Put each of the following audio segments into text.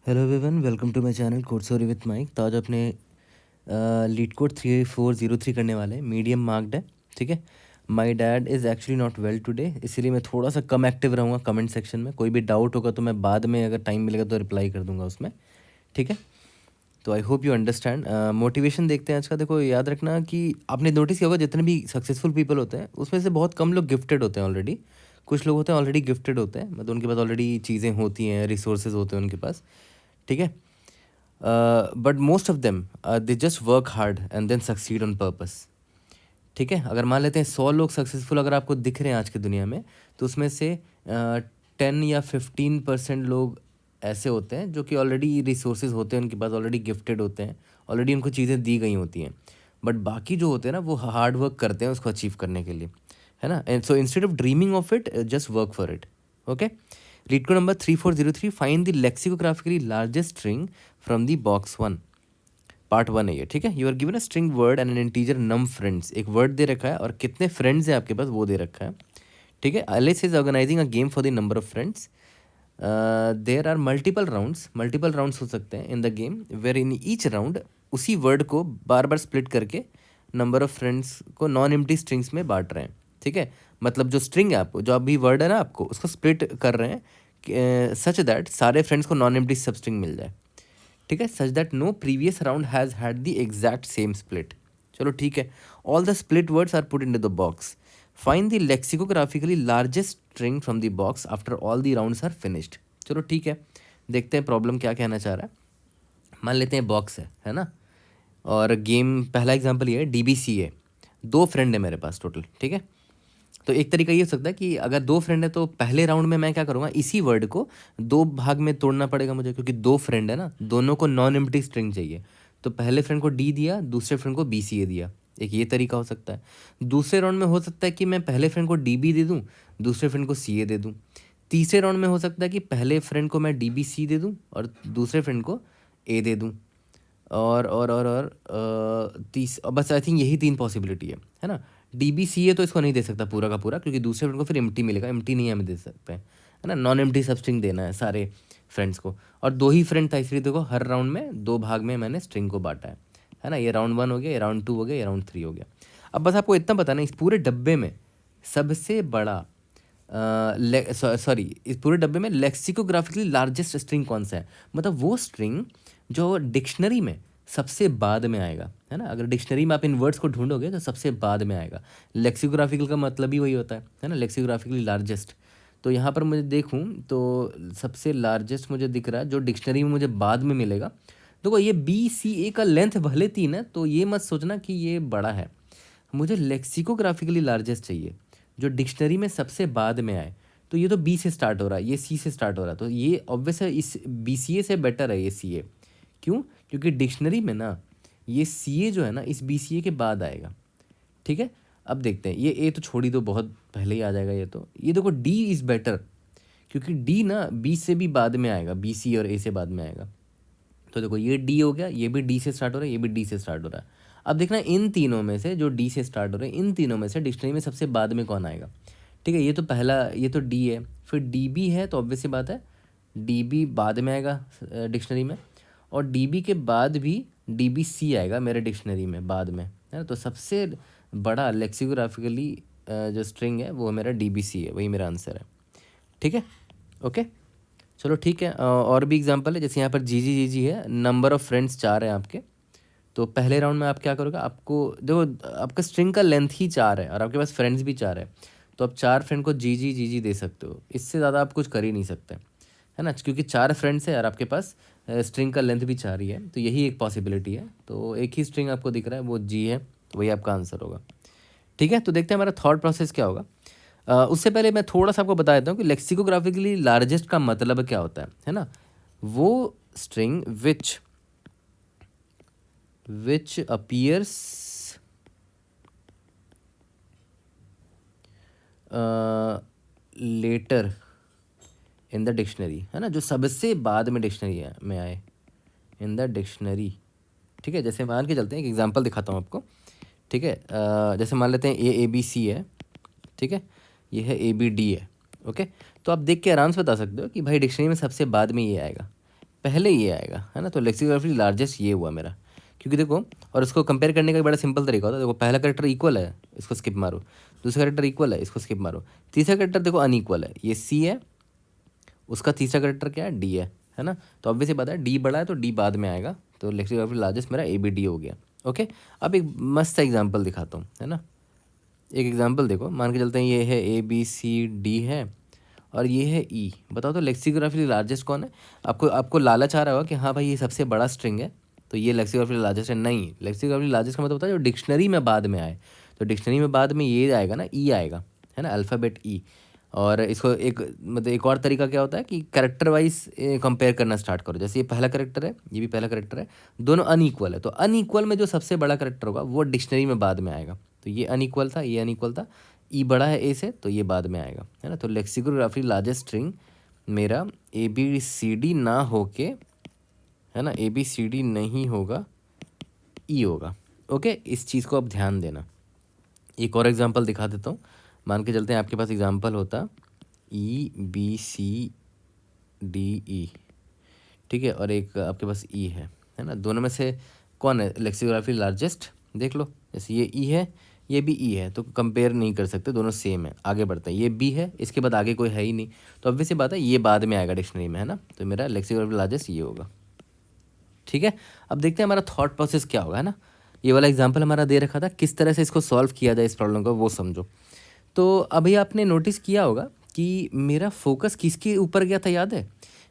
Hello everyone, welcome to my channel code sorry with Mike. तो आज अपने leet code 3403 करने वाले हैं। मीडियम मार्क्ड है, ठीक है। My dad is actually not well today, इसीलिए मैं थोड़ा सा कम एक्टिव रहूँगा कमेंट सेक्शन में। कोई भी डाउट होगा तो मैं बाद में अगर टाइम मिलेगा तो रिप्लाई कर दूंगा उसमें, ठीक है। तो I hope you understand. Motivation देखते हैं आज का। देखो, याद रखना कि आपने नोटिस किया होगा जितने भी सक्सेसफुल पीपल होते हैं उसमें से बहुत कम लोग गिफ्टेड होते हैं ऑलरेडी। कुछ लोग होते हैं ऑलरेडी गिफ्टेड होते हैं, मतलब उनके पास ऑलरेडी चीज़ें होती हैं, रिसोर्सेज होते हैं उनके पास, ठीक है। But most of them they just work hard and then succeed on purpose, ठीक है। अगर मान लेते हैं 100 लोग सक्सेसफुल अगर आपको दिख रहे हैं आज की दुनिया में, तो उसमें से 10 या 15% लोग ऐसे होते हैं जो कि ऑलरेडी रिसोर्सेज होते हैं उनके पास, ऑलरेडी गिफ्टेड होते हैं, ऑलरेडी उनको चीज़ें दी गई होती हैं। बट बाकी जो होते हैं ना, वो हार्ड वर्क करते हैं उसको अचीव करने के लिए, है ना। And so instead of dreaming of it, just work for it, okay. LeetCode number 3403, find the lexicographically largest string from the box 1। Part 1 है ये, ठीक है। You are given a string word and an integer num friends. एक word दे रखा है और कितने फ्रेंड्स हैं आपके पास वो दे रखा है, ठीक है। Alice is organising a game for the number of friends. There are multiple rounds हो सकते हैं in the game, where in each round उसी वर्ड को बार बार स्प्लिट करके नंबर ऑफ फ्रेंड्स को नॉन एम्प्टी स्ट्रिंग्स में बांट रहे हैं, ठीक है। मतलब जो स्ट्रिंग है आपको, जो अभी वर्ड है ना, आपको उसको स्प्लिट कर रहे हैं सच दैट सारे फ्रेंड्स को नॉन एम्प्टी सब स्ट्रिंग मिल जाए, ठीक है। Such that no previous round has had the exact same split. चलो ठीक है। All the split words are put into the box. Find the lexicographically largest string from the box after all the rounds are finished. चलो ठीक है, देखते हैं problem क्या कहना चाह रहा है। मान लेते हैं बॉक्स है ना, और गेम पहला एग्जाम्पल ये है DBCA। 2 फ्रेंड है मेरे पास टोटल, ठीक है। तो एक तरीका ये हो सकता है कि अगर 2 फ्रेंड है तो पहले राउंड में मैं क्या करूँगा, इसी वर्ड को 2 भाग में तोड़ना पड़ेगा मुझे, क्योंकि 2 फ्रेंड है ना, दोनों को नॉन एम्प्टी स्ट्रिंग चाहिए। तो पहले फ्रेंड को D दिया, दूसरे फ्रेंड को BCA दिया। एक ये तरीका हो सकता है। दूसरे राउंड में हो सकता है कि मैं पहले फ्रेंड को DB दे दूँ, दूसरे फ्रेंड को CA दे दूँ। तीसरे राउंड में हो सकता है कि पहले फ्रेंड को मैं DBC दे दूँ और दूसरे फ्रेंड को A दे दूँ। और बस आई थिंक यही 3 पॉसिबिलिटी है ना। DBCA तो इसको नहीं दे सकता पूरा का पूरा, क्योंकि दूसरे फ्रेंड को फिर एम्प्टी मिलेगा, एम्प्टी नहीं हमें दे सकते हैं, है ना। नॉन एम्प्टी सब स्ट्रिंग देना है सारे फ्रेंड्स को। और 2 ही फ्रेंड था, इसलिए देखो हर राउंड में 2 भाग में मैंने स्ट्रिंग को बांटा है ना। ये राउंड 1 हो गया, ये राउंड 2 हो गया, ये राउंड 3 हो गया। अब बस आपको इतना बताना, इस पूरे डब्बे में सबसे बड़ा सॉरी इस पूरे डब्बे में लेक्सिकोग्राफिकली लार्जेस्ट स्ट्रिंग कौन सा है, मतलब वो स्ट्रिंग जो डिक्शनरी में सबसे बाद में आएगा, है ना। अगर डिक्शनरी में आप इन वर्ड्स को ढूंढोगे तो सबसे बाद में आएगा। लेक्सिकोग्राफिकल का मतलब ही वही होता है ना, लेक्सिकोग्राफिकली लार्जेस्ट। तो यहाँ पर मुझे देखूँ तो सबसे लार्जेस्ट मुझे दिख रहा है जो डिक्शनरी में मुझे बाद में मिलेगा। देखो ये BCA का लेंथ भले 3 है, तो ये मत सोचना कि ये बड़ा है। मुझे लेक्सिकोग्राफिकली लार्जेस्ट चाहिए जो डिक्शनरी में सबसे बाद में आए। तो ये तो B से स्टार्ट हो रहा है, ये C से स्टार्ट हो रहा है, तो ये ऑब्वियस है इस BCA से बेटर है ये CA। क्यों? क्योंकि डिक्शनरी में ना ये CA जो है ना इस BCA के बाद आएगा, ठीक है। अब देखते हैं, ये A तो छोड़ी दो, बहुत पहले ही आ जाएगा ये तो। ये देखो D इज़ बेटर, क्योंकि D ना B से भी बाद में आएगा, BC और A से बाद में आएगा। तो देखो ये D हो गया, ये भी D से स्टार्ट हो रहा है, ये भी D से स्टार्ट हो रहा है। अब देखना इन तीनों में से जो D से स्टार्ट हो रहे हैं, इन तीनों में से डिक्शनरी में सबसे बाद में कौन आएगा, ठीक है। ये तो पहला, ये तो D है, फिर DB है, तो ऑब्वियस सी बात है DB बाद में आएगा डिक्शनरी में, और DB के बाद भी DBC आएगा मेरे डिक्शनरी में बाद में, है ना। तो सबसे बड़ा लेक्सिकोग्राफिकली जो स्ट्रिंग है वो मेरा DBC है, वही मेरा आंसर है, ठीक है। ओके, चलो ठीक है। और भी एग्जांपल है, जैसे यहाँ पर GG है, नंबर ऑफ़ फ्रेंड्स 4 हैं आपके। तो पहले राउंड में आप क्या करोगे, आपको देखो आपका स्ट्रिंग का लेंथ ही 4 है और आपके पास फ्रेंड्स भी 4 है, तो आप 4 फ्रेंड को GG दे सकते हो। इससे ज़्यादा आप कुछ कर ही नहीं सकते, है ना, क्योंकि 4 फ्रेंड्स है और आपके पास स्ट्रिंग का लेंथ भी 4 ही है, तो यही एक पॉसिबिलिटी है। तो एक ही स्ट्रिंग आपको दिख रहा है, वो G है, तो वही आपका आंसर होगा, ठीक है। तो देखते हैं हमारा थॉट प्रोसेस क्या होगा। उससे पहले मैं थोड़ा सा आपको बता देता हूँ कि लेक्सिकोग्राफिकली लार्जेस्ट का मतलब क्या होता है ना। वो string which appears later in the dictionary, है ना, जो सबसे बाद में डिक्शनरी में आए इन द डिक्शनरी, ठीक है। जैसे मान के चलते हैं, एक एग्जांपल दिखाता हूँ आपको, ठीक है। जैसे मान लेते हैं AABC है, ठीक है, ये है ABD है, ओके। तो आप देख के आराम से बता सकते हो कि भाई डिक्शनरी में सबसे बाद में ये आएगा। पहले ये आएगा, है ना। तो लेक्सिकोग्राफिकली लार्जेस्ट ये हुआ मेरा, क्योंकि देखो, और उसको कंपेयर करने का एक बड़ा सिंपल तरीका होता है। देखो पहला करेक्टर इक्वल है, इसको स्किप मारो। दूसरा करेक्टर इक्वल है, इसको स्किप मारो। तीसरा करेक्टर देखो अनइक्वल है, ये सी है, उसका तीसरा करेक्टर क्या है, डी है ना। तो ऑब्वियस ही बात है, डी बड़ा है तो डी बाद में आएगा। तो लेक्सिकोग्राफिकली लार्जेस्ट मेरा ए बी डी हो गया। ओके, अब एक मस्त एग्जाम्पल दिखाता हूँ, है ना। एक एग्जाम्पल देखो, मान के चलते हैं ये है ए बी सी डी है और ये है ई। बताओ तो लेक्सिकोग्राफिकली लार्जेस्ट कौन है। आपको आपको लालच आ रहा होगा कि हाँ भाई ये सबसे बड़ा स्ट्रिंग है तो ये लेक्सिकोग्राफिकली लार्जेस्ट है। नहीं, लेक्सिकोग्राफिकली लार्जेस्ट का मतलब होता है जो डिक्शनरी में बाद में आए। तो डिक्शनरी में बाद में ये आएगा ना, ई आएगा, है ना, अल्फ़ाबेट ई। और इसको एक मतलब एक और तरीका क्या होता है कि करेक्टर वाइज कंपेयर करना स्टार्ट करो। जैसे ये पहला करेक्टर है, ये भी पहला करेक्टर है, दोनों अनइक्वल है, तो अनइक्वल में जो सबसे बड़ा करेक्टर होगा वो डिक्शनरी में बाद में आएगा। तो ये अनइक्वल था, ये अनइक्वल था, ई बड़ा है ए से तो ये बाद में आएगा, है ना। तो लेक्सिकोग्राफी लार्जेस्ट स्ट्रिंग मेरा ए बी सी डी ना होके, है ना, ए बी सी डी नहीं होगा, ई होगा। ओके, इस चीज़ को अब ध्यान देना। एक और एग्जांपल दिखा देता हूँ। मान के चलते हैं आपके पास एग्जांपल होता E B C D E, ठीक है, और एक आपके पास ई है ना। दोनों में से कौन है लेक्सिकोग्राफी लार्जेस्ट, देख लो। जैसे ये ई है, ये भी ई है, तो कंपेयर नहीं कर सकते, दोनों सेम है। आगे बढ़ते हैं, ये बी है, इसके बाद आगे कोई है ही नहीं, तो ऑब्वियस सी बात है ये बाद में आएगा डिक्शनरी में, है ना। तो मेरा लेक्सिकोग्राफी लार्जेस्ट ये होगा, ठीक है। अब देखते हैं हमारा थॉट प्रोसेस क्या होगा, है ना। ये वाला एग्जाम्पल हमारा दे रखा था, किस तरह से इसको सॉल्व किया जाए इस प्रॉब्लम को, वो समझो। तो अभी आपने नोटिस किया होगा कि मेरा फोकस किसके ऊपर गया था, याद है।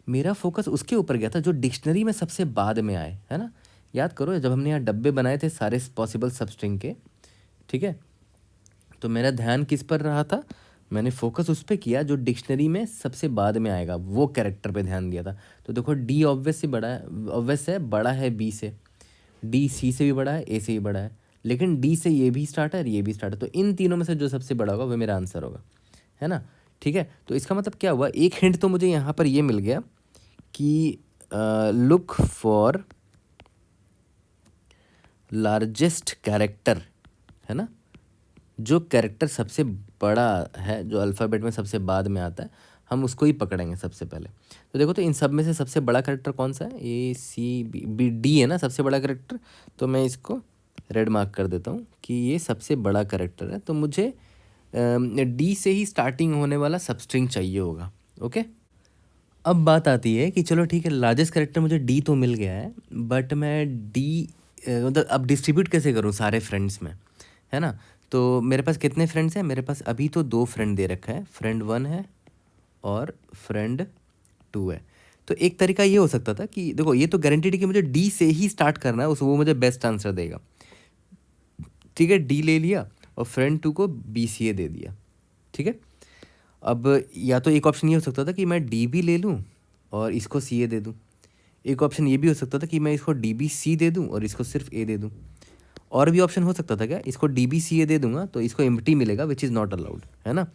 मेरा फोकस उसके ऊपर गया था जो डिक्शनरी में सबसे बाद में आए, है ना। याद करो जब हमने यहाँ डब्बे बनाए थे सारे पॉसिबल सबस्ट्रिंग के, ठीक है, तो मेरा ध्यान किस पर रहा था, मैंने फोकस उस पर किया जो डिक्शनरी में सबसे बाद में आएगा, वो कैरेक्टर पे ध्यान दिया था। तो देखो डी ऑब्वियस से बड़ा है, ऑब्वियस है बड़ा है बी से, डी सी से भी बड़ा है, ए से भी बड़ा है, लेकिन डी से ये भी स्टार्ट है और ये भी स्टार्ट है, तो इन तीनों में से जो सबसे बड़ा होगा वो मेरा आंसर होगा, है ना। ठीक है, तो इसका मतलब क्या हुआ, एक हिंट तो मुझे यहाँ पर ये मिल गया कि लुक फॉर लार्जेस्ट कैरेक्टर, है ना। जो कैरेक्टर सबसे बड़ा है, जो अल्फ़ाबेट में सबसे बाद में आता है, हम उसको ही पकड़ेंगे सबसे पहले। तो देखो, तो इन सब में से सबसे बड़ा कैरेक्टर कौन सा है, ए सी बी बी डी है ना सबसे बड़ा कैरेक्टर। तो मैं इसको रेड मार्क कर देता हूँ कि ये सबसे बड़ा कैरेक्टर है, तो मुझे डी से ही स्टार्टिंग होने वाला सबस्ट्रिंग चाहिए होगा। ओके, अब बात आती है कि चलो ठीक है, लार्जेस्ट कैरेक्टर मुझे डी तो मिल गया है, बट मैं डी मतलब अब डिस्ट्रीब्यूट कैसे करूँ सारे फ्रेंड्स में, है ना। तो मेरे पास कितने फ्रेंड्स हैं, मेरे पास अभी तो 2 फ्रेंड दे रखा है, फ्रेंड 1 है और फ्रेंड 2 है। तो एक तरीका ये हो सकता था कि देखो, ये तो गारंटीड है कि मुझे डी से ही स्टार्ट करना है, उस वो मुझे बेस्ट आंसर देगा। ठीक है, डी ले लिया और फ्रेंड 2 को बी सी ए दे दिया, ठीक है। अब या तो एक ऑप्शन ये हो सकता था कि मैं डी बी ले लूँ और इसको सी ए दे दूँ। एक ऑप्शन ये भी हो सकता था कि मैं इसको डी बी सी दे दूँ और इसको सिर्फ ए दे दूँ। और भी ऑप्शन हो सकता था क्या, इसको डी बी सी ए दे दूंगा तो इसको एम्प्टी मिलेगा, विच इज़ नॉट अलाउड, है ना।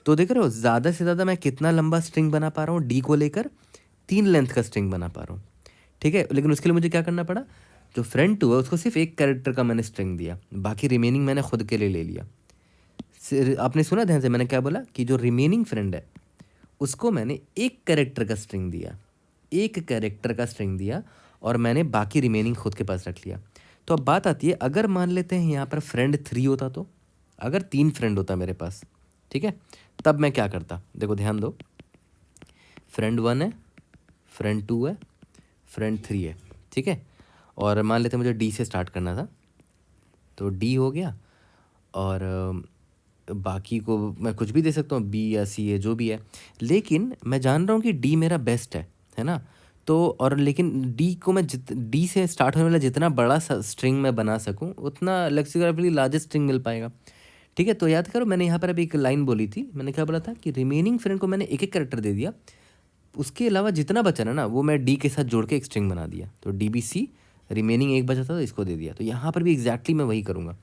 तो देख रहे हो ज़्यादा से ज़्यादा मैं कितना लंबा स्ट्रिंग बना पा रहा हूँ, डी को लेकर 3 लेंथ का स्ट्रिंग बना पा रहा हूँ, ठीक है। लेकिन उसके लिए मुझे क्या करना पड़ा, जो फ्रेंड 2 है उसको सिर्फ एक कैरेक्टर का मैंने स्ट्रिंग दिया, बाकी रिमेनिंग मैंने खुद के लिए ले लिया। आपने सुना ध्यान से, मैंने क्या बोला कि जो रिमेनिंग फ्रेंड है उसको मैंने एक कैरेक्टर का स्ट्रिंग दिया, एक कैरेक्टर का स्ट्रिंग दिया, और मैंने बाकी रिमेनिंग खुद के पास रख लिया। तो अब बात आती है, अगर मान लेते हैं यहाँ पर फ्रेंड 3 होता, तो अगर 3 फ्रेंड होता मेरे पास, ठीक है, तब मैं क्या करता। देखो ध्यान दो, फ्रेंड 1 है, फ्रेंड 2 है, फ्रेंड 3 है, ठीक है। और मान लेते हैं मुझे डी से स्टार्ट करना था, तो डी हो गया, और बाकी को मैं कुछ भी दे सकता हूँ, बी या सी है जो भी है, लेकिन मैं जान रहा हूँ कि डी मेरा बेस्ट है ना। तो और लेकिन डी को मैं डी से स्टार्ट होने वाला जितना बड़ा स्ट्रिंग मैं बना सकूँ उतना लेक्सिकोग्राफिकली लार्जेस्ट स्ट्रिंग मिल पाएगा, ठीक है। तो याद करो, मैंने यहाँ पर अभी एक लाइन बोली थी, मैंने क्या बोला था कि रिमेनिंग फ्रेंड को मैंने एक एक कैरेक्टर दे दिया, उसके अलावा जितना बचा ना वो मैं डी के साथ जोड़ के एक स्ट्रिंग बना दिया। तो डी बी सी, रिमेनिंग एक बचा था तो इसको दे दिया। तो यहाँ पर भी एग्जैक्टली मैं वही करूँगा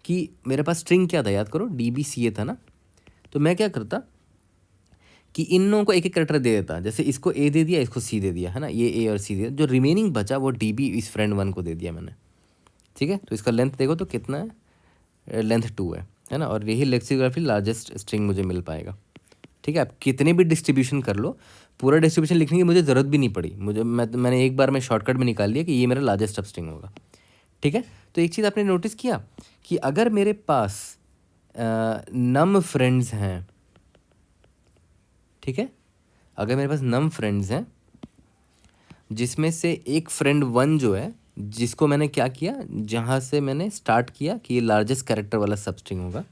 कि मेरे पास स्ट्रिंग क्या था, याद करो डी बी सी ए था ना। तो मैं क्या करता कि इन लोगों को एक एक कैरेक्टर दे देता, जैसे इसको ए दे दिया, इसको सी दे दिया, है ना, ये ए और सी दे दिया, जो रिमेनिंग बचा वो डी बी इस फ्रेंड 1 को दे दिया मैंने, ठीक है। तो इसका लेंथ देखो तो कितना है, लेंथ 2 है ना। और यही लेक्सिकोग्राफी लार्जेस्ट स्ट्रिंग मुझे मिल पाएगा, ठीक है। आप कितने भी डिस्ट्रीब्यूशन कर लो, पूरा डिस्ट्रीब्यूशन लिखने की मुझे ज़रूरत भी नहीं पड़ी, मैंने एक बार में शॉर्टकट में निकाल लिया कि ये मेरा लार्जेस्ट सबस्ट्रिंग होगा। ठीक है, तो एक चीज़ आपने नोटिस किया कि अगर मेरे पास नम फ्रेंड्स हैं, ठीक है, अगर मेरे पास नम फ्रेंड्स हैं जिसमें से एक फ्रेंड 1 जो है, जिसको मैंने क्या किया, जहाँ से मैंने स्टार्ट किया कि ये लार्जेस्ट कैरेक्टर वाला सबस्ट्रिंग होगा,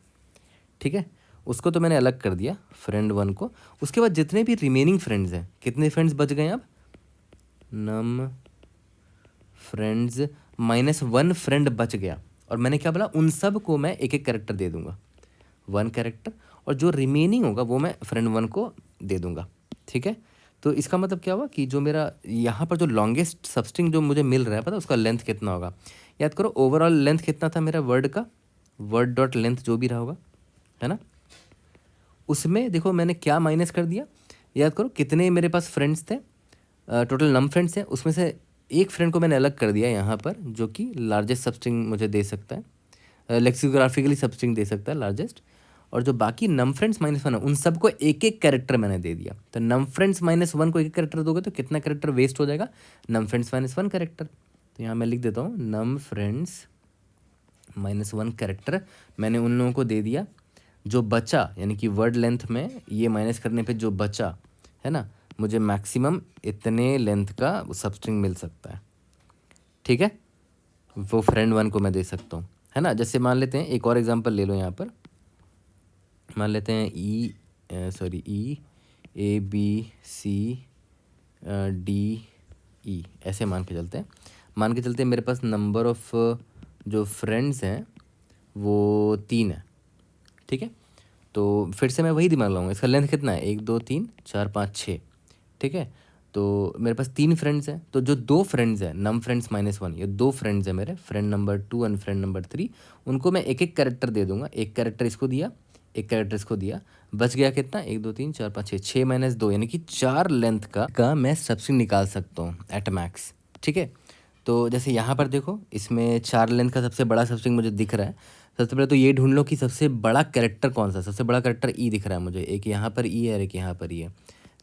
ठीक है, उसको तो मैंने अलग कर दिया फ्रेंड 1 को। उसके बाद जितने भी रिमेनिंग फ्रेंड्स हैं, कितने फ्रेंड्स बच गए अब, नम फ्रेंड्स -1 फ्रेंड बच गया, और मैंने क्या बोला, उन सब को मैं एक एक कैरेक्टर दे दूंगा, 1 कैरेक्टर, और जो रिमेनिंग होगा वो मैं फ्रेंड 1 को दे दूंगा। ठीक है, तो इसका मतलब क्या हुआ कि जो मेरा यहाँ पर जो लॉन्गेस्ट सबस्ट्रिंग जो मुझे मिल रहा है, पता है उसका लेंथ कितना होगा, याद करो ओवरऑल लेंथ कितना था मेरा वर्ड का, वर्ड डॉट लेंथ जो भी रहा होगा, है ना, उसमें देखो मैंने क्या माइनस कर दिया, याद करो कितने मेरे पास फ्रेंड्स थे, टोटल नम फ्रेंड्स हैं, उसमें से एक फ्रेंड को मैंने अलग कर दिया यहाँ पर, जो कि लार्जेस्ट सबस्ट्रिंग मुझे दे सकता है, लेक्सिकोग्राफिकली सबस्ट्रिंग दे सकता है लार्जेस्ट, और जो बाकी नम फ्रेंड्स -1 है उन सबको एक एक कैरेक्टर मैंने दे दिया। तो नम फ्रेंड्स -1 को एक एक कैरेक्टर दोगे तो कितना कैरेक्टर वेस्ट हो जाएगा, नम फ्रेंड्स -1 कैरेक्टर। तो यहाँ मैं लिख देता हूँ नम फ्रेंड्स -1 कैरेक्टर मैंने उन लोगों को दे दिया, जो बचा यानी कि वर्ड लेंथ में ये माइनस करने पे जो बचा है ना, मुझे मैक्सिमम इतने लेंथ का सबस्ट्रिंग मिल सकता है। ठीक है, वो फ्रेंड 1 को मैं दे सकता हूँ, है ना। जैसे मान लेते हैं एक और एग्जांपल ले लो, यहाँ पर मान लेते हैं ई A B C D E ऐसे मान के चलते हैं, मेरे पास नंबर ऑफ जो फ्रेंड्स हैं वो 3 है। ठीक है, तो फिर से मैं वही दिमाग लगाऊंगा, इसका लेंथ कितना है, 1 2 3 4 5 6। ठीक है, तो मेरे पास 3 फ्रेंड्स हैं, तो जो 2 फ्रेंड्स हैं नम फ्रेंड्स -1, ये 2 फ्रेंड्स हैं मेरे, friend number 2 and friend number 3, उनको मैं एक एक कैरेक्टर दे दूंगा, एक कैरेक्टर इसको दिया, एक कैरेक्टर इसको दिया, बच गया कितना, 1 2 3 4 5 6 -2 यानी कि 4 लेंथ का मैं सबस्ट्रिंग निकाल सकता हूँ एट मैक्स। ठीक है, तो जैसे यहाँ पर देखो इसमें 4 लेंथ का सबसे बड़ा सबस्ट्रिंग मुझे दिख रहा है। सबसे पहले तो ये ढूंढ लो कि सबसे बड़ा कैरेक्टर कौन सा, सबसे बड़ा कैरेक्टर ई दिख रहा है मुझे, एक यहाँ पर ई है और एक यहाँ पर ई है।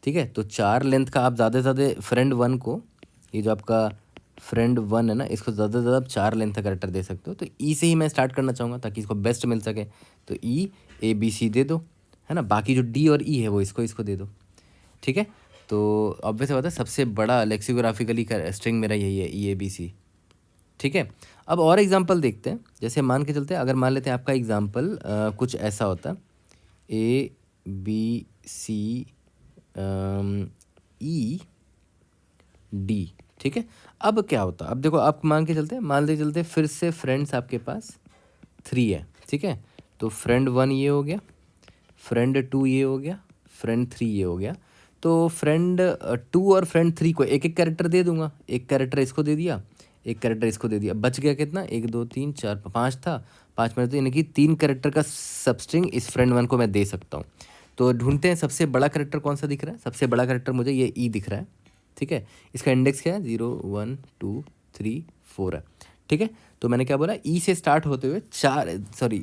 ठीक है, तो 4 लेंथ का आप ज़्यादा से ज़्यादा फ्रेंड 1 को, ये जो आपका फ्रेंड 1 है ना, इसको ज़्यादा से ज़्यादा आप 4 लेंथ का कैरेक्टर दे सकते हो। तो ई से ही मैं स्टार्ट करना चाहूँगा ताकि इसको बेस्ट मिल सके, तो ई ABC दे दो, है ना, बाकी जो डी और ई है वो इसको दे दो। ठीक है, तो ऑब्वियस बात है सबसे बड़ा लेक्सिकोग्राफिकली स्ट्रिंग मेरा यही है EABC। ठीक है, अब और एग्जांपल देखते हैं, जैसे मान के चलते हैं, अगर मान लेते हैं आपका एग्जांपल कुछ ऐसा होता ABCE D। ठीक है, अब क्या होता, अब देखो आप मान के चलते फिर से फ्रेंड्स आपके पास 3 है। ठीक है, तो फ्रेंड 1 ये हो गया, फ्रेंड 2 ये हो गया, फ्रेंड 3 ये हो गया। तो फ्रेंड 2 और फ्रेंड 3 को एक एक कैरेक्टर दे दूंगा, एक कैरेक्टर इसको दे दिया, एक कैरेक्टर इसको दे दिया, बच गया कितना, 1 2 3 4 5 था, 5 में तो यानी कि 3 कैरेक्टर का सबस्ट्रिंग इस फ्रेंड 1 को मैं दे सकता हूँ। तो ढूंढते हैं सबसे बड़ा कैरेक्टर कौन सा दिख रहा है, सबसे बड़ा कैरेक्टर मुझे ये ई दिख रहा है। ठीक है, इसका इंडेक्स क्या है, 0 1 2 3 4 है। ठीक है, तो मैंने क्या बोला, ई से स्टार्ट होते हुए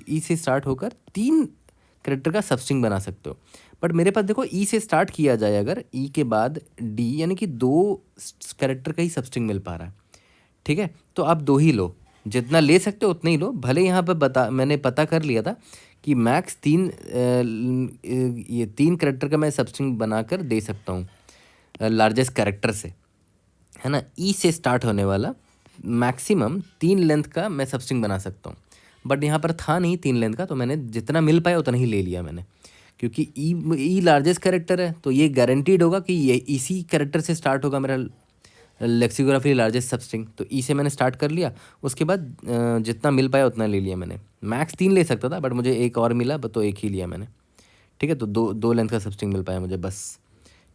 ई से स्टार्ट होकर 3 कैरेक्टर का सबस्ट्रिंग बना सकते हो। बट मेरे पास देखो ई से स्टार्ट किया जाए अगर, ई के बाद डी यानी कि 2 कैरेक्टर का ही सबस्ट्रिंग मिल पा रहा है। ठीक है, तो आप 2 ही लो, जितना ले सकते हो उतना ही लो। भले यहाँ पर मैंने पता कर लिया था कि मैक्स 3 कैरेक्टर का मैं सबस्ट्रिंग बनाकर दे सकता हूँ लार्जेस्ट कैरेक्टर से, है ना। ई से स्टार्ट होने वाला मैक्सिमम 3 लेंथ का मैं सबस्ट्रिंग बना सकता हूँ, बट यहाँ पर था नहीं 3 लेंथ का, तो मैंने जितना मिल पाया उतना ही ले लिया मैंने, क्योंकि ई लार्जेस्ट कैरेक्टर है, तो ये गारंटीड होगा कि ये इसी कैरेक्टर से स्टार्ट होगा मेरा लेक्सिकोग्राफी लार्जेस्ट सबस्ट्रिंग। तो ई से मैंने स्टार्ट कर लिया, उसके बाद जितना मिल पाया उतना ले लिया मैंने। मैक्स 3 ले सकता था बट मुझे एक और मिला, तो एक ही लिया मैंने। ठीक है, तो दो लेंथ का सबस्ट्रिंग मिल पाया मुझे बस।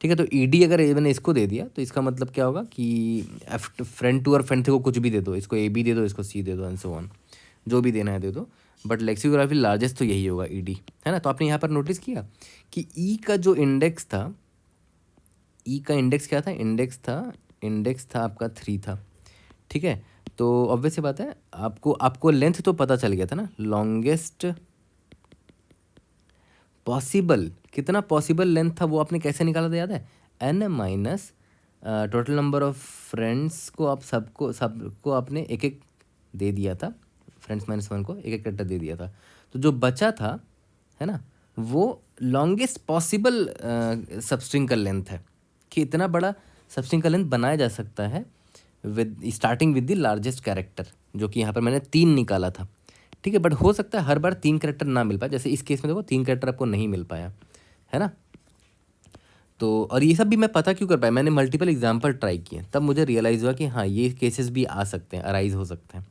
ठीक है, तो ED अगर मैंने इसको दे दिया तो इसका मतलब क्या होगा कि फ्रेंड 2 और फ्रेंड 3 को कुछ भी दे दो, इसको AB दे दो, इसको C दे दो एंड सो ऑन, जो भी देना है दे दो, बट लेक्सिकोग्राफी लार्जेस्ट तो यही होगा ED, है ना। तो आपने यहाँ पर नोटिस किया कि ई का जो इंडेक्स था, ई का इंडेक्स क्या था, इंडेक्स था आपका 3 था। ठीक है, तो ऑब्वियस सी बात है आपको लेंथ तो पता चल गया था ना, लॉन्गेस्ट पॉसिबल, कितना पॉसिबल लेंथ था वो आपने कैसे निकाला था याद है, n minus total number of friends को आप सबको आपने एक एक दे दिया था, फ्रेंड्स -1 को एक एक कैरेक्टर दे दिया था। तो जो बचा था, है ना, वो लॉन्गेस्ट पॉसिबल सबस्ट्रिंग का लेंथ है कि इतना बड़ा सबस्ट्रिंग का लेंथ बनाया जा सकता है with starting with the largest character, जो कि यहाँ पर मैंने 3 निकाला था। ठीक है, बट हो सकता है हर बार 3 कैरेक्टर ना मिल पाए, जैसे इस केस में देखो 3 कैरेक्टर आपको नहीं मिल पाया, है ना। तो और ये सब भी मैं पता क्यों कर पाया, मैंने मल्टीपल एग्जाम्पल ट्राई किए, तब मुझे रियलाइज़ हुआ कि हाँ ये केसेस भी आ सकते हैं, अराइज हो सकते हैं।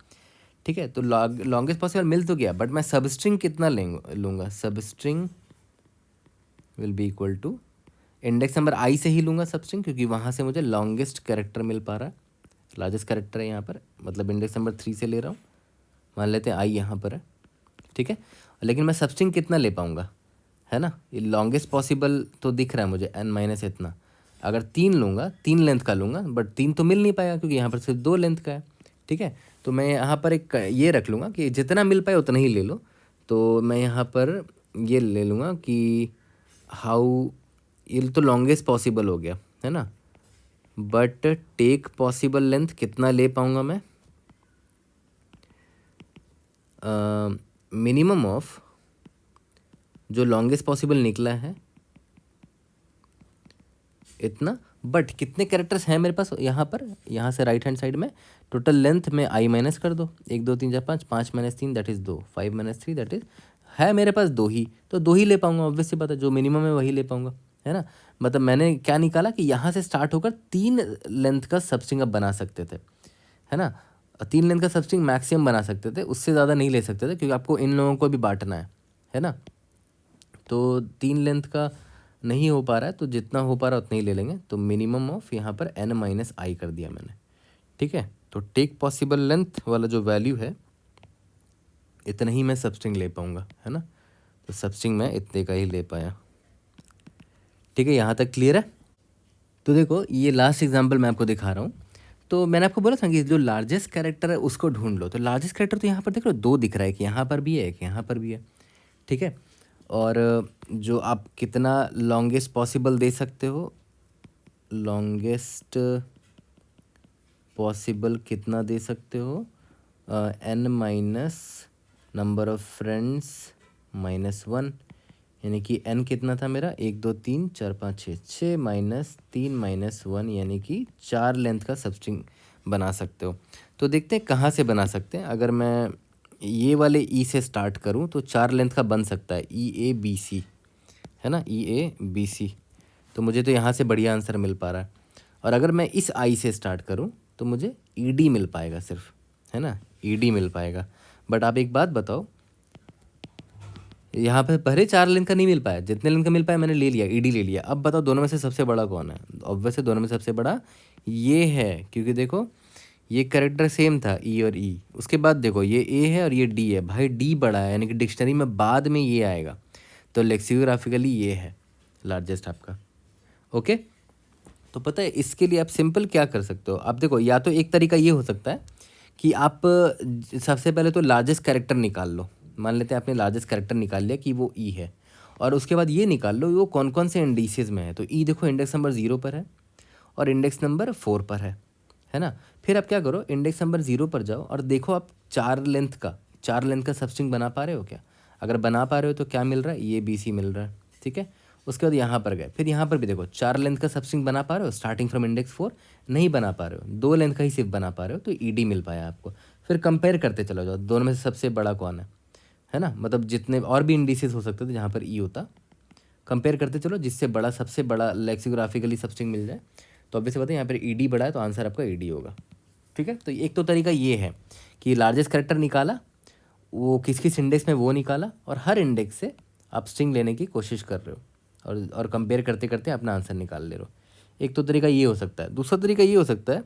ठीक है, तो लॉन्गेस्ट पॉसिबल मिल तो गया, बट मैं सबस्ट्रिंग कितना लूँगा, substring will be equal to index number I से ही लूँगा सबस्ट्रिंग, क्योंकि वहाँ से मुझे लॉन्गेस्ट कैरेक्टर मिल पा रहा है, लार्जेस्ट कैरेक्टर है यहाँ पर, मतलब इंडेक्स नंबर 3 से ले रहा हूँ, मान लेते हैं आई यहाँ पर है। ठीक है, लेकिन मैं सबस्ट्रिंग कितना ले पाऊँगा, है ना, ये लॉन्गेस्ट पॉसिबल तो दिख रहा है मुझे n माइनस इतना, अगर 3 लूँगा, 3 लेंथ का लूँगा, बट 3 तो मिल नहीं पाएगा क्योंकि यहाँ पर सिर्फ 2 लेंथ का है। ठीक है, तो मैं यहाँ पर एक ये रख लूँगा कि जितना मिल पाए उतना ही ले लो। तो मैं यहाँ पर ये ले लूँगा कि हाउ, ये तो लॉन्गेस्ट पॉसिबल हो गया, है ना, बट टेक पॉसिबल लेंथ कितना ले पाऊँगा मैं, मिनिमम ऑफ जो लॉन्गेस्ट पॉसिबल निकला है इतना, बट कितने कैरेक्टर्स हैं मेरे पास यहाँ पर, यहाँ से राइट हैंड साइड में टोटल लेंथ में आई माइनस कर दो, 1 2 3 4 5, 5 minus 3 that is 2, 5 minus 3 that is, है मेरे पास 2 ही, तो 2 ही ले पाऊंगा, ऑब्वियस सी बात है, जो मिनिमम है वही ले पाऊंगा, है ना। मतलब मैंने क्या निकाला कि यहाँ से स्टार्ट होकर 3 लेंथ का सबस्ट्रिंग आप बना सकते थे, है ना, 3 लेंथ का सबस्ट्रिंग मैक्सिमम बना सकते थे, उससे ज़्यादा नहीं ले सकते थे क्योंकि आपको इन लोगों को भी बांटना है ना। तो 3 लेंथ का नहीं हो पा रहा है, तो जितना हो पा रहा है उतना ही ले लेंगे, तो मिनिमम ऑफ यहाँ पर n माइनस आई कर दिया मैंने। ठीक है, तो टेक पॉसिबल लेंथ वाला जो वैल्यू है इतना ही मैं सबस्ट्रिंग ले पाऊँगा, है ना, तो सबस्ट्रिंग मैं इतने का ही ले पाया। ठीक है, यहाँ तक क्लियर है। तो देखो ये लास्ट एग्जाम्पल मैं आपको दिखा रहा हूँ। तो मैंने आपको बोला था कि जो लार्जेस्ट कैरेक्टर है उसको ढूंढ लो, तो लार्जेस्ट कैरेक्टर तो यहाँ पर देख लो 2 दिख रहा है, कि यहाँ पर भी है, एक यहाँ पर भी है। ठीक है, और जो आप कितना लॉन्गेस्ट पॉसिबल दे सकते हो, लॉन्गेस्ट पॉसिबल कितना दे सकते हो, n minus number of friends -1, यानी कि n कितना था मेरा, 1 2 3 4 5 6, 6 माइनस 3 माइनस 1, यानी कि 4 लेंथ का सबस्ट्रिंग बना सकते हो। तो देखते हैं कहाँ से बना सकते हैं। अगर मैं ये वाले ई से स्टार्ट करूँ तो 4 लेंथ का बन सकता है, EABC, है ना, EABC। तो मुझे तो यहाँ से बढ़िया आंसर मिल पा रहा है। और अगर मैं इस आई से स्टार्ट करूँ तो मुझे ED मिल पाएगा सिर्फ, है ना, ED मिल पाएगा। बट आप एक बात बताओ, यहाँ पे पहले 4 लेंथ का नहीं मिल पाया, जितने लेंथ का मिल पाया मैंने ले लिया, ED ले लिया। अब बताओ दोनों में से सबसे बड़ा कौन है, ऑब्वियसली दोनों में सबसे बड़ा ये है, क्योंकि देखो ये कैरेक्टर सेम था E और E, उसके बाद देखो ये A है और ये D है, भाई D बड़ा है, यानी कि डिक्शनरी में बाद में ये आएगा, तो लेक्सिकोग्राफिकली ये है लार्जेस्ट आपका। ओके, तो पता है इसके लिए आप सिंपल क्या कर सकते हो, आप देखो, या तो एक तरीका ये हो सकता है कि आप सबसे पहले तो लार्जेस्ट कैरेक्टर निकाल लो, मान लेते हैं आपने लार्जेस्ट कैरेक्टर निकाल लिया कि वो E है, और उसके बाद ये निकाल लो वो कौन कौन से इंडिसेस में है। तो E देखो इंडेक्स नंबर 0 पर है और इंडेक्स नंबर 4 पर है ना। फिर आप क्या करो, इंडेक्स नंबर 0 पर जाओ और देखो आप 4 लेंथ का सबस्ट्रिंग बना पा रहे हो क्या। अगर बना पा रहे हो तो क्या मिल रहा है, ये BC मिल रहा है। ठीक है, उसके बाद यहाँ पर गए, फिर यहाँ पर भी देखो 4 लेंथ का सबस्ट्रिंग बना पा रहे हो स्टार्टिंग फ्रॉम इंडेक्स 4, नहीं बना पा रहे हो, 2 लेंथ का ही सिर्फ बना पा रहे हो, तो ED मिल पाया आपको। फिर कंपेयर करते चलो जाओ दोनों में से सबसे बड़ा कौन है ना, मतलब जितने और भी इंडिसेस हो सकते थे जहाँ पर E होता, कंपेयर करते चलो, जिससे बड़ा सबसे बड़ा लेक्सिकोग्राफिकली सबस्ट्रिंग मिल जाए। तो ऑब्वियसली बात है यहाँ पर ED बड़ा है, तो आंसर आपका ED होगा। ठीक है, तो एक तो तरीका ये है कि लार्जेस्ट कैरेक्टर निकाला, वो किस किस इंडेक्स में वो निकाला, और हर इंडेक्स से आप स्ट्रिंग लेने की कोशिश कर रहे हो और कंपेयर करते करते अपना आंसर निकाल ले रहे हो। एक तो तरीका ये हो सकता है। दूसरा तरीका ये हो सकता है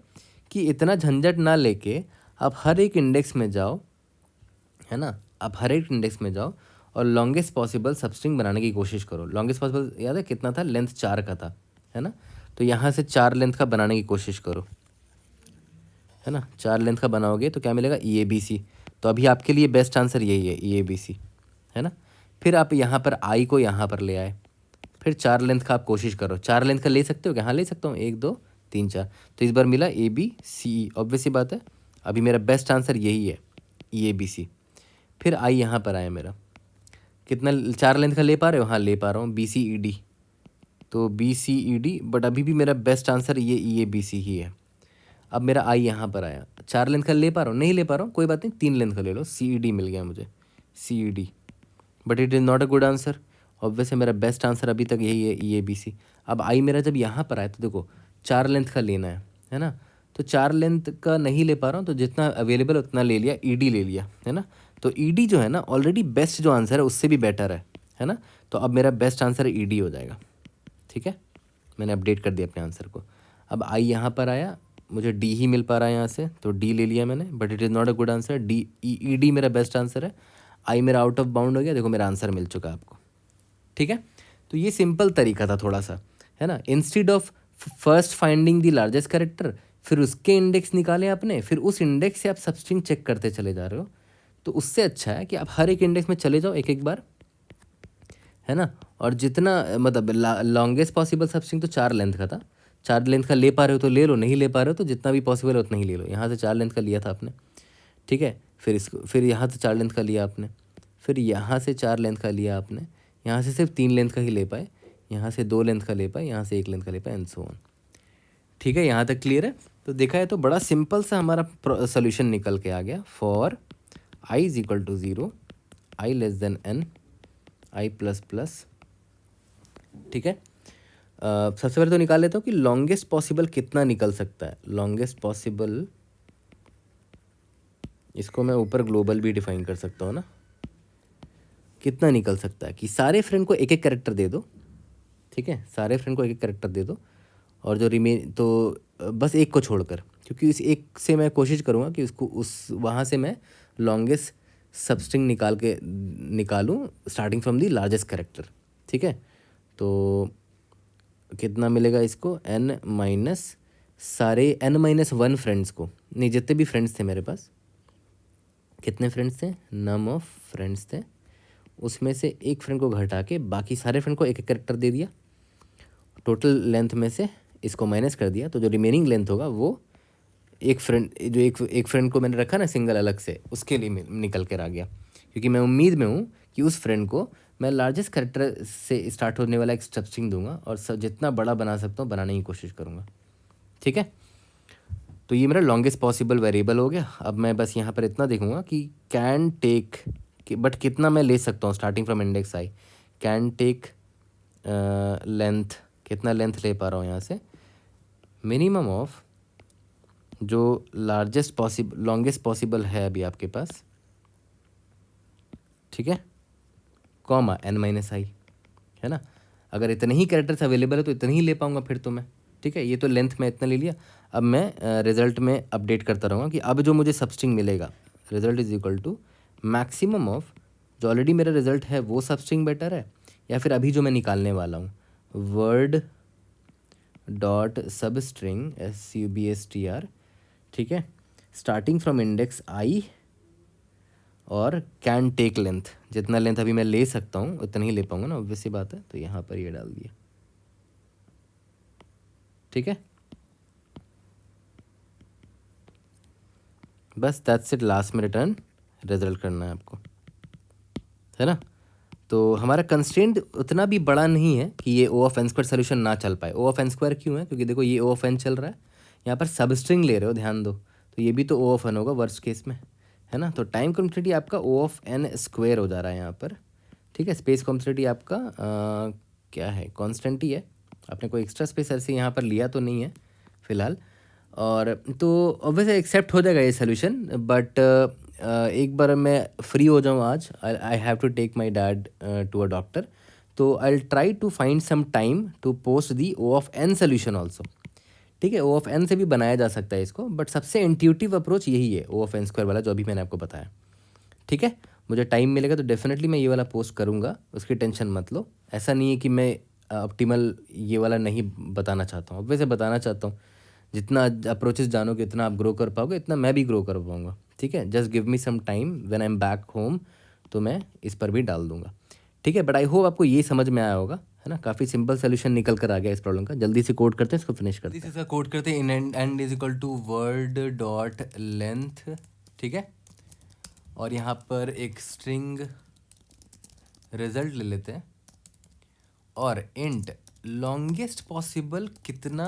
कि इतना झंझट ना लेके आप हर एक इंडेक्स में जाओ, है ना, आप हर एक इंडेक्स में जाओ और लॉन्गेस्ट पॉसिबल सबस्ट्रिंग बनाने की कोशिश करो। लॉन्गेस्ट पॉसिबल याद है कितना था, लेंथ 4 का था, है ना, तो यहाँ से 4 लेंथ का बनाने की कोशिश करो, है ना। 4 लेंथ का बनाओगे तो क्या मिलेगा, EABC। तो अभी आपके लिए बेस्ट आंसर यही है, EABC, है ना। फिर आप यहाँ पर आई को यहाँ पर ले आए, फिर 4 लेंथ का आप कोशिश करो। 4 लेंथ का ले सकते हो क्या? हाँ ले सकता हूँ, 1 2 3 4। तो इस बार मिला ABC, ऑब्वियस सी बात है, अभी मेरा बेस्ट आंसर यही है, ABC। फिर आई यहाँ पर आया मेरा, कितना 4 लेंथ का ले पा रहे हो? हाँ ले पा रहा हूँ, BCED, तो BCED, बट अभी भी मेरा बेस्ट आंसर ये EABC ही है। अब मेरा आई यहाँ पर आया, 4 लेंथ का ले पा रहा हूँ? नहीं ले पा रहा हूँ, कोई बात नहीं, 3 लेंथ का ले लो, CED मिल गया मुझे, CED, but it is not a good answer. Obvious है, मेरा बेस्ट आंसर अभी तक यही है, EABC। अब आई मेरा जब यहाँ पर आया तो देखो 4 लेंथ का लेना है ना, तो 4 लेंथ का नहीं ले पा रहा हूँ, तो जितना अवेलेबल उतना ले लिया, ED ले लिया, है ना। तो ED जो है ना ऑलरेडी बेस्ट जो आंसर है उससे भी बेटर है ना। तो अब मेरा बेस्ट आंसर ED हो जाएगा, ठीक है, मैंने अपडेट कर दिया अपने आंसर को। अब आई यहाँ पर आया, मुझे D ही मिल पा रहा है यहाँ से, तो D ले लिया मैंने, but it is not a good answer, ED मेरा बेस्ट आंसर है। आई मेरा आउट ऑफ बाउंड हो गया, देखो मेरा आंसर मिल चुका है आपको, ठीक है। तो ये सिंपल तरीका था थोड़ा सा, है ना। Instead of first finding the largest character, फिर उसके इंडेक्स निकाले आपने, फिर उस इंडेक्स से आप सबस्ट्रिंग चेक करते चले जा रहे हो, तो उससे अच्छा है कि आप हर एक इंडेक्स में चले जाओ एक एक बार, है ना। और जितना मतलब लॉन्गेस्ट पॉसिबल सबस्ट्रिंग तो 4 लेंथ का था, 4 लेंथ का ले पा रहे हो तो ले लो, नहीं ले पा रहे हो तो जितना भी पॉसिबल है उतना ही ले लो। यहाँ से 4 लेंथ का लिया था आपने, ठीक है, फिर यहाँ से 4 लेंथ का लिया आपने, फिर यहाँ से 4 लेंथ का लिया आपने, यहाँ से सिर्फ 3 लेंथ का ही ले पाए, यहाँ से 2 लेंथ का ले पाए, यहाँ से 1 लेंथ का ले पाए, एंड सो ऑन, ठीक है। यहाँ तक क्लियर है। तो देखा है तो बड़ा सिंपल सा हमारा सोल्यूशन निकल के आ गया, for I is equal to 0, I less than N, I plus plus, ठीक है। सबसे पहले तो निकाल लेता हूँ कि लॉन्गेस्ट पॉसिबल कितना निकल सकता है। लॉन्गेस्ट पॉसिबल, इसको मैं ऊपर ग्लोबल भी डिफाइन कर सकता हूँ ना, कितना निकल सकता है कि सारे फ्रेंड को एक एक कैरेक्टर दे दो, ठीक है, सारे फ्रेंड को एक एक कैरेक्टर दे दो, और जो रिमेन तो बस एक को छोड़कर, क्योंकि इस एक से मैं कोशिश करूँगा कि उसको उस वहाँ से मैं लॉन्गेस्ट सबस्ट्रिंग निकालूँ starting from the largest character, ठीक है। तो कितना मिलेगा इसको, N माइनस सारे N-1 फ्रेंड्स को, नहीं जितने भी फ्रेंड्स थे मेरे पास, कितने फ्रेंड्स थे, नम ऑफ फ्रेंड्स थे, उसमें से एक फ्रेंड को घटा के बाकी सारे फ्रेंड को एक एक कैरेक्टर दे दिया, टोटल लेंथ में से इसको माइनस कर दिया, तो जो रिमेनिंग लेंथ होगा वो एक फ्रेंड, जो एक फ्रेंड को मैंने रखा ना सिंगल अलग से, उसके लिए निकल कर आ गया, क्योंकि मैं उम्मीद में हूँ कि उस फ्रेंड को मैं लार्जेस्ट कैरेक्टर से स्टार्ट होने वाला एक सबस्ट्रिंग दूंगा, और जितना बड़ा बना सकता हूँ बनाने की कोशिश करूँगा, ठीक है। तो ये मेरा लॉन्गेस्ट पॉसिबल वेरिएबल हो गया। अब मैं बस यहाँ पर इतना देखूँगा कि कैन टेक, बट कितना मैं ले सकता हूँ starting from index I, can take length, कितना लेंथ ले पा रहा हूँ यहाँ से, मिनिमम ऑफ जो लॉन्गेस्ट पॉसिबल है अभी आपके पास, ठीक है, कॉमा N-I, है ना। अगर इतने ही कैरेक्टर्स अवेलेबल है तो इतने ही ले पाऊंगा फिर तो मैं, ठीक है। ये तो लेंथ में इतना ले लिया, अब मैं रिजल्ट में अपडेट करता रहूँगा कि अब जो मुझे सबस्ट्रिंग मिलेगा, result is equal to maximum of, जो ऑलरेडी मेरा रिजल्ट है वो सबस्ट्रिंग बेटर है, या फिर अभी जो मैं निकालने वाला हूँ वर्ड डॉट सबस्ट्रिंग SUBSTR, ठीक है, स्टार्टिंग फ्रॉम इंडेक्स आई, और कैन टेक लेंथ, जितना लेंथ अभी मैं ले सकता हूँ उतना ही ले पाऊंगा ना, ऑब्वियस सी बात है, तो यहाँ पर ये डाल दिया, ठीक है। बस दैट्स इट, लास्ट में रिटर्न रिजल्ट करना है आपको, है ना। तो हमारा कंस्ट्रेंट उतना भी बड़ा नहीं है कि ये O of N square solution ना चल पाए। O ऑफ N स्क्वायर क्यों है, क्योंकि देखो ये O ऑफ N चल रहा है, यहाँ पर सबस्ट्रिंग ले रहे हो, ध्यान दो, तो ये भी तो O ऑफ N होगा वर्स्ट केस में, है ना। तो टाइम कॉम्प्लेक्सिटी आपका O ऑफ N स्क्वायर हो जा रहा है यहाँ पर, ठीक है। स्पेस कॉम्प्लेक्सिटी आपका क्या है, कांस्टेंट ही है, आपने कोई एक्स्ट्रा स्पेस ऐसे यहाँ पर लिया तो नहीं है फिलहाल, और तो ऑब्वियसली एक्सेप्ट हो जाएगा ये सोल्यूशन, बट एक बार मैं फ्री हो जाऊँ आज, I have to take my dad to a doctor, तो I try to find some time to post the O of N solution also, ठीक है। O ऑफ N से भी बनाया जा सकता है इसको, बट सबसे इंट्यूटिव अप्रोच यही है O ऑफ N स्क्वायर वाला जो अभी मैंने आपको बताया, ठीक है। मुझे टाइम मिलेगा तो डेफिनेटली मैं ये वाला पोस्ट करूँगा, उसकी टेंशन मत लो। ऐसा नहीं है कि मैं ऑप्टिमल ये वाला नहीं बताना चाहता हूँ, वैसे बताना चाहता हूँ, जितना अप्रोचेस जानोगे इतना आप ग्रो कर पाओगे, इतना मैं भी ग्रो कर पाऊँगा, ठीक है। Just give me some time, when I am back home तो मैं इस पर भी डाल दूँगा, ठीक है। बट आई होप आपको ये समझ में आया होगा, है ना। काफ़ी सिंपल सोल्यूशन निकल कर आ गया इस प्रॉब्लम का। जल्दी से कोड करते हैं, इसको फिनिश करते हैं। इसका कोड करते हैं, int n is equal to word dot length, ठीक है। और यहाँ पर एक स्ट्रिंग रिजल्ट ले लेते हैं और इंट लॉन्गेस्ट पॉसिबल कितना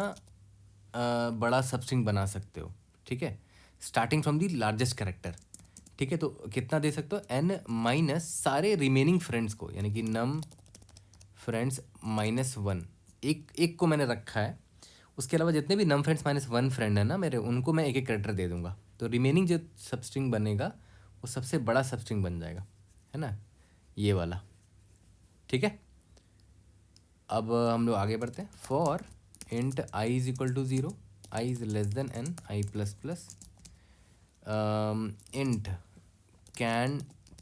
बड़ा सबस्ट्रिंग बना सकते हो, ठीक है, starting from the largest character, ठीक है। तो कितना दे सकते हो, n माइनस सारे रिमेनिंग फ्रेंड्स को, यानी कि नम फ्रेंड्स -1, एक को मैंने रखा है, उसके अलावा जितने भी नम फ्रेंड्स -1 फ्रेंड है ना मेरे, उनको मैं एक एक कैरेक्टर दे दूंगा। तो रिमेनिंग जो सबस्ट्रिंग बनेगा वो सबसे बड़ा सबस्ट्रिंग बन जाएगा, है ना, ये वाला, ठीक है। अब हम लोग आगे बढ़ते हैं। For int i is equal to 0, i is less than n, i plus plus, int can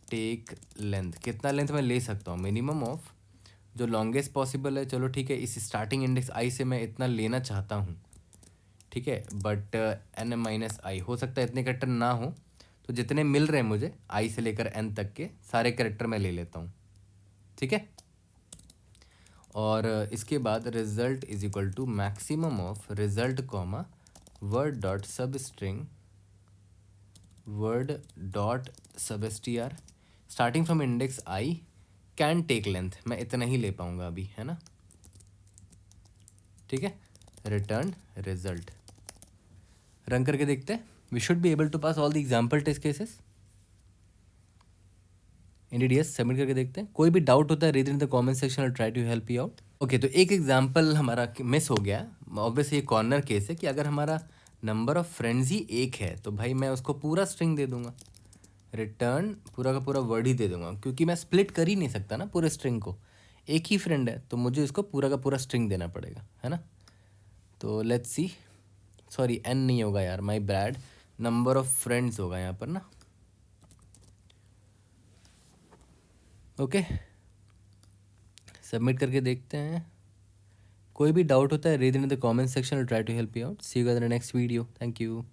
take length, कितना लेंथ मैं ले सकता हूँ, मिनिमम ऑफ जो लॉन्गेस्ट पॉसिबल है, चलो ठीक है, इस स्टार्टिंग इंडेक्स आई से मैं इतना लेना चाहता हूँ, ठीक है। बट n माइनस आई हो सकता है इतने कैरेक्टर ना हो, तो जितने मिल रहे हैं मुझे आई से लेकर n तक के सारे कैरेक्टर मैं ले लेता हूँ, ठीक है। और इसके बाद result is equal to maximum of result comma word dot substring word dot sub str starting from index I can take length, मैं इतना ही ले पाऊंगा अभी, है ना, ठीक है। रिटर्न रिजल्ट, रन करके देखते हैं। We should be able to pass all the example test cases. NDDS submit करके देखते हैं। कोई भी डाउट होता है read in the comment section और try to help you out. Okay, तो एक एग्जांपल हमारा मिस हो गया। ऑब्वियसली ये कॉर्नर केस है कि अगर हमारा नंबर ऑफ फ्रेंड्स ही एक है तो भाई मैं उसको पूरा स्ट्रिंग दे दूंगा, रिटर्न पूरा का पूरा वर्ड ही दे दूंगा, क्योंकि मैं स्प्लिट कर ही नहीं सकता ना पूरे स्ट्रिंग को। एक ही फ्रेंड है तो मुझे उसको पूरा का पूरा स्ट्रिंग देना पड़ेगा, है ना। तो लेट्स सी, सॉरी n नहीं होगा यार, my bad, number of friends होगा यहाँ पर ना। ओके, सबमिट करके देखते हैं। कोई भी डाउट होता है read in the comment section और try to help you out. See you guys in the next video. Thank you.